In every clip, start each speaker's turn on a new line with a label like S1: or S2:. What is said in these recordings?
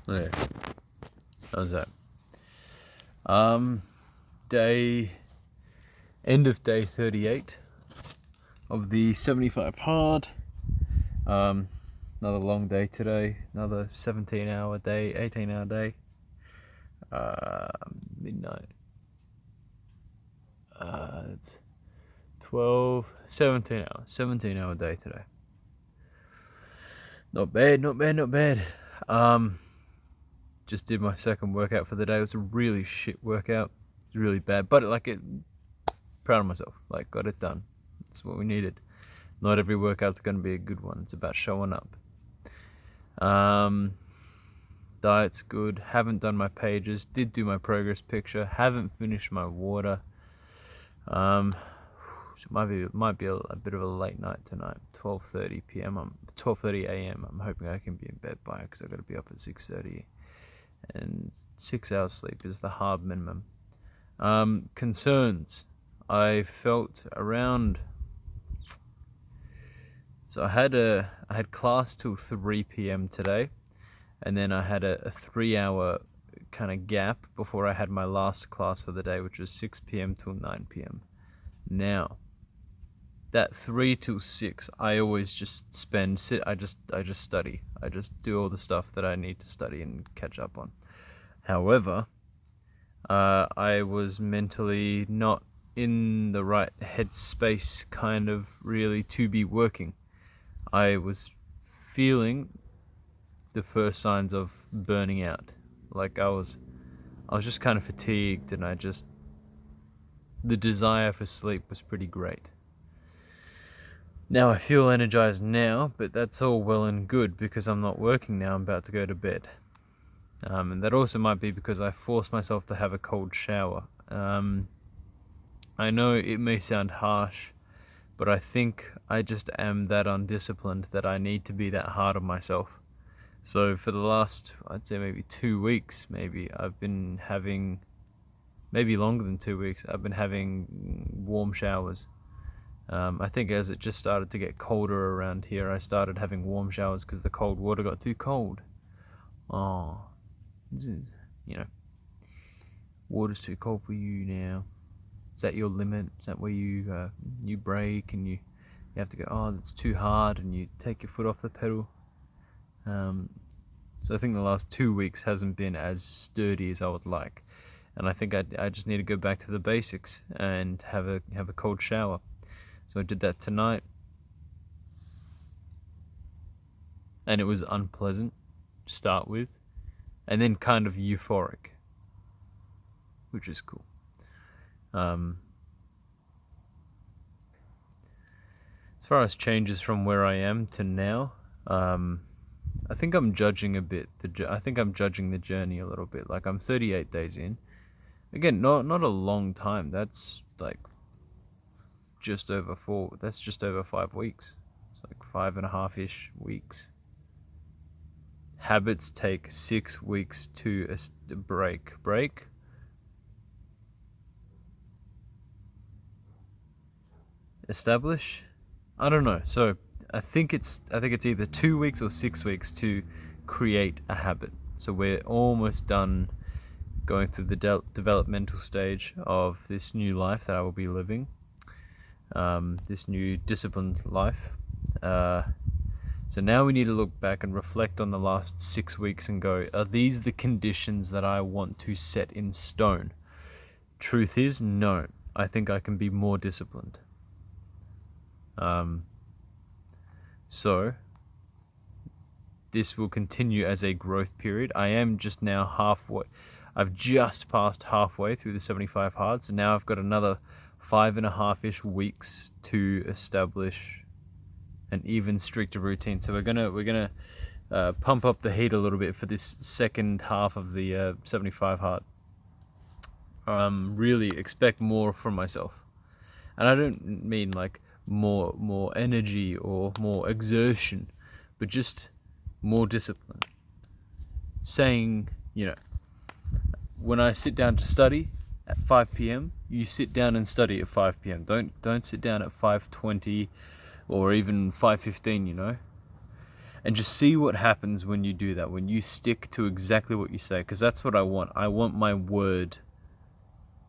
S1: Yeah. How's that? Um, end of day 38 of the 75 hard. Another long day today. Another 17-hour day, 18-hour day. Midnight. It's 12, 17 hours. 17-hour day today. Not bad, not bad, not bad. Just did my second workout for the day. It was a really shit workout. It was really bad, but proud of myself. Like, got it done. That's what we needed. Not every workout's going to be a good one. It's about showing up. Diet's good. Haven't done my pages. Did do my progress picture. Haven't finished my water. So might be a bit of a late night tonight. 12:30 p.m. 12:30 a.m. I'm hoping I can be in bed by because I've got to be up at 6:30. And 6 hours sleep is the hard minimum. Concerns. I felt around. So I had class till 3 p.m. today, and then I had a 3-hour kind of gap before I had my last class for the day, which was 6 p.m. till 9 p.m. Now, that 3 till 6, I always just I just study. I just do all the stuff that I need to study and catch up on. However, I was mentally not in the right headspace kind of really to be working. I was feeling the first signs of burning out. Like I was just kind of fatigued, and the desire for sleep was pretty great. Now I feel energized now, but that's all well and good because I'm not working now. I'm about to go to bed. And that also might be because I forced myself to have a cold shower. I know it may sound harsh, but I think I just am that undisciplined that I need to be that hard on myself. So for the last, I'd say maybe 2 weeks, I've been having, maybe longer than 2 weeks, I've been having warm showers. I think as it just started to get colder around here, I started having warm showers because the cold water got too cold. Water's too cold for you now. Is that your limit? Is that where you break and you have to go, that's too hard, and you take your foot off the pedal? So I think the last 2 weeks hasn't been as sturdy as I would like, and I think I just need to go back to the basics and have a cold shower. So I did that tonight, and it was unpleasant to start with, and then kind of euphoric, which is cool. As far as changes from where I am to now, I think I'm judging the journey a little bit. Like, I'm 38 days in. Again, not a long time. That's like just over 5 weeks. It's like 5.5-ish weeks. Habits take 6 weeks to break. Establish? I don't know. So I think it's either 2 weeks or 6 weeks to create a habit. So we're almost done going through the developmental stage of this new life that I will be living. This new disciplined life. So now we need to look back and reflect on the last 6 weeks and go, are these the conditions that I want to set in stone? Truth is, no. I think I can be more disciplined. So this will continue as a growth period. I am just now halfway. I've just passed halfway through the 75 hard, so now I've got another 5.5-ish weeks to establish an even stricter routine. So we're gonna pump up the heat a little bit for this second half of the 75 hard. Really expect more from myself, and I don't mean like more energy or more exertion, but just more discipline. Saying, when I sit down to study at 5 p.m, you sit down and study at 5 p.m. Don't sit down at 5:20 or even 5:15, And just see what happens when you do that, when you stick to exactly what you say, because that's what I want. I want my word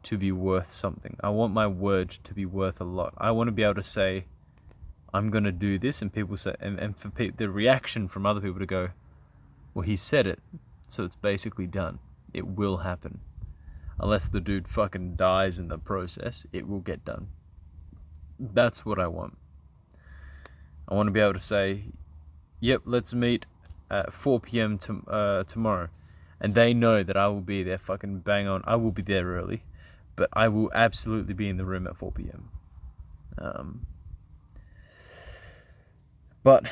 S1: to be worth something. I want my word to be worth a lot. I want to be able to say, I'm going to do this, and people say, and for the reaction from other people to go, well, he said it, so it's basically done. It will happen. Unless the dude fucking dies in the process, it will get done. That's what I want. I want to be able to say, yep, let's meet at 4 p.m. tomorrow. And they know that I will be there fucking bang on. I will be there early, but I will absolutely be in the room at 4 p.m. But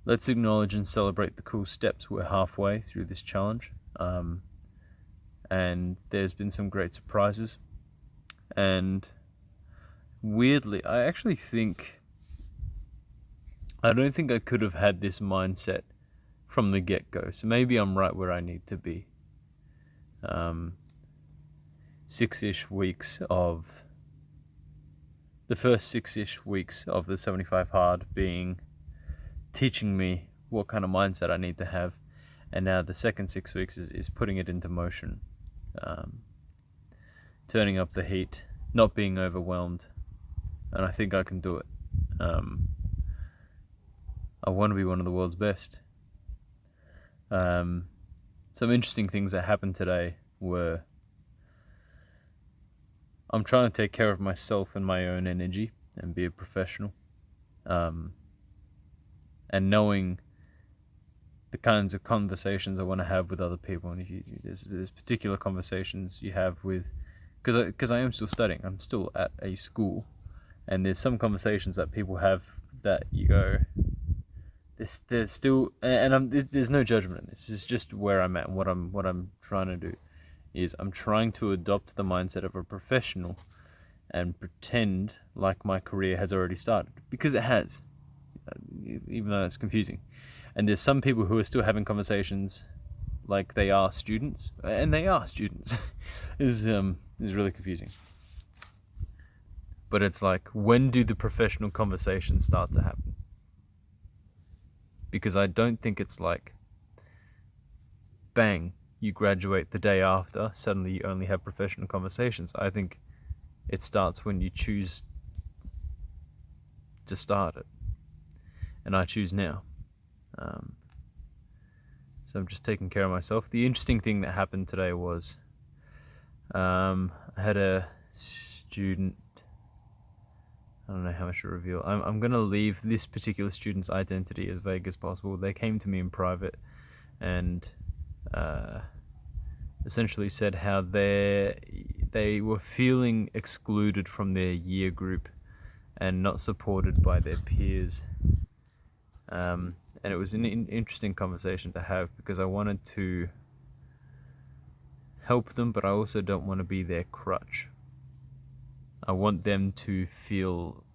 S1: let's acknowledge and celebrate the cool steps. We're halfway through this challenge. And there's been some great surprises. And weirdly, I don't think I could have had this mindset from the get-go. So maybe I'm right where I need to be. 6-ish weeks of... The first 6-ish weeks of the 75 Hard being teaching me what kind of mindset I need to have. And now the second 6 weeks is putting it into motion. Turning up the heat, not being overwhelmed. And I think I can do it. I want to be one of the world's best. Some interesting things that happened today were I'm trying to take care of myself and my own energy and be a professional. And knowing the kinds of conversations I want to have with other people. And there's particular conversations you have with... Because I am still studying. I'm still at a school. And there's some conversations that people have that you go... There's still... And there's no judgment in this. It's just where I'm at. And what I'm trying to do is I'm trying to adopt the mindset of a professional and pretend like my career has already started. Because it has. Even though it's confusing. And there's some people who are still having conversations like they are students. And they are students. is really confusing. But it's like, when do the professional conversations start to happen? Because I don't think it's like, bang, you graduate the day after, suddenly you only have professional conversations. I think it starts when you choose to start it. And I choose now. So I'm just taking care of myself. The interesting thing that happened today was I had a student... I don't know how much to reveal. I'm going to leave this particular student's identity as vague as possible. They came to me in private and essentially said how they were feeling excluded from their year group and not supported by their peers. And it was an interesting conversation to have because I wanted to help them, but I also don't want to be their crutch. I want them to feel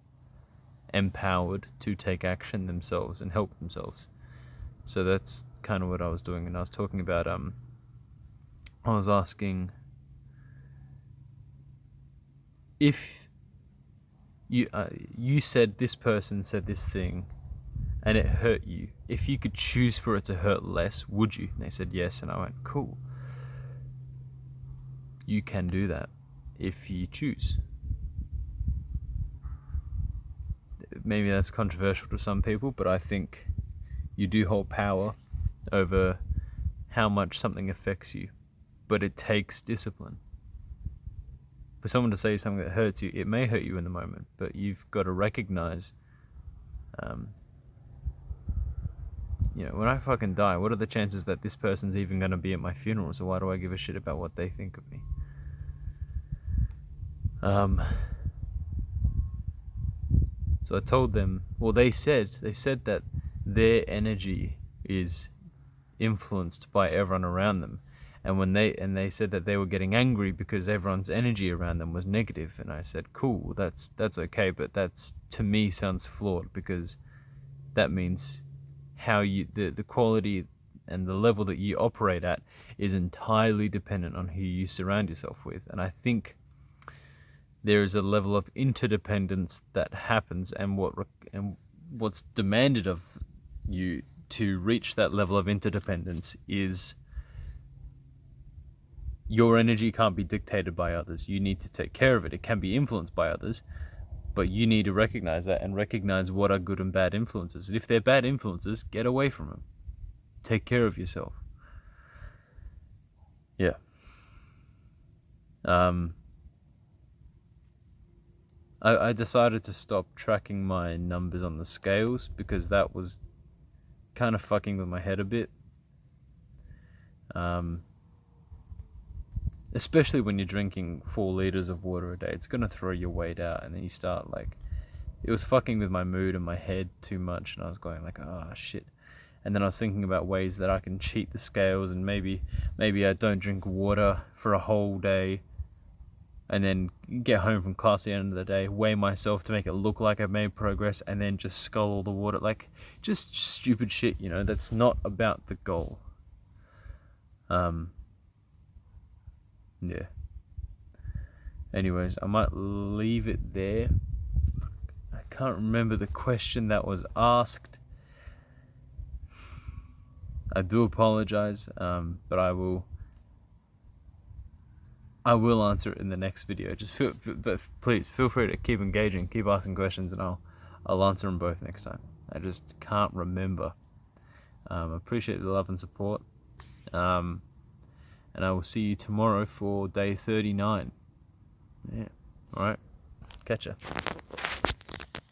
S1: empowered to take action themselves and help themselves. So that's kind of what I was doing. And I was talking about, I was asking if you said this person said this thing and it hurt you. If you could choose for it to hurt less, would you? And they said yes. And I went, cool. You can do that if you choose. Maybe that's controversial to some people, but I think you do hold power over how much something affects you. But it takes discipline. For someone to say something that hurts you, it may hurt you in the moment, but you've got to recognize, when I fucking die, what are the chances that this person's even going to be at my funeral? So why do I give a shit about what they think of me? So I told them, they said that their energy is influenced by everyone around them. And they said that they were getting angry because everyone's energy around them was negative. And I said, cool, that's okay, but that's, to me, sounds flawed because that means how the quality and the level that you operate at is entirely dependent on who you surround yourself with. And I think there is a level of interdependence that happens, and what's demanded of you to reach that level of interdependence is your energy can't be dictated by others. You need to take care of it. It can be influenced by others, but you need to recognize that and recognize what are good and bad influences. And if they're bad influences, get away from them. Take care of yourself. Yeah. I decided to stop tracking my numbers on the scales because that was kind of fucking with my head a bit. Especially when you're drinking 4 liters of water a day, it's gonna throw your weight out, and then you start like, it was fucking with my mood and my head too much, and I was going like, oh shit. And then I was thinking about ways that I can cheat the scales, and maybe I don't drink water for a whole day, and then get home from class at the end of the day, weigh myself to make it look like I've made progress, and then just scull all the water. Like, just stupid shit, you know, that's not about the goal. Yeah. Anyways, I might leave it there. I can't remember the question that was asked. I do apologize, but I will answer it in the next video. But please feel free to keep engaging, keep asking questions, and I'll answer them both next time. I just can't remember. Appreciate the love and support. And I will see you tomorrow for day 39. Yeah. Alright. Catch ya.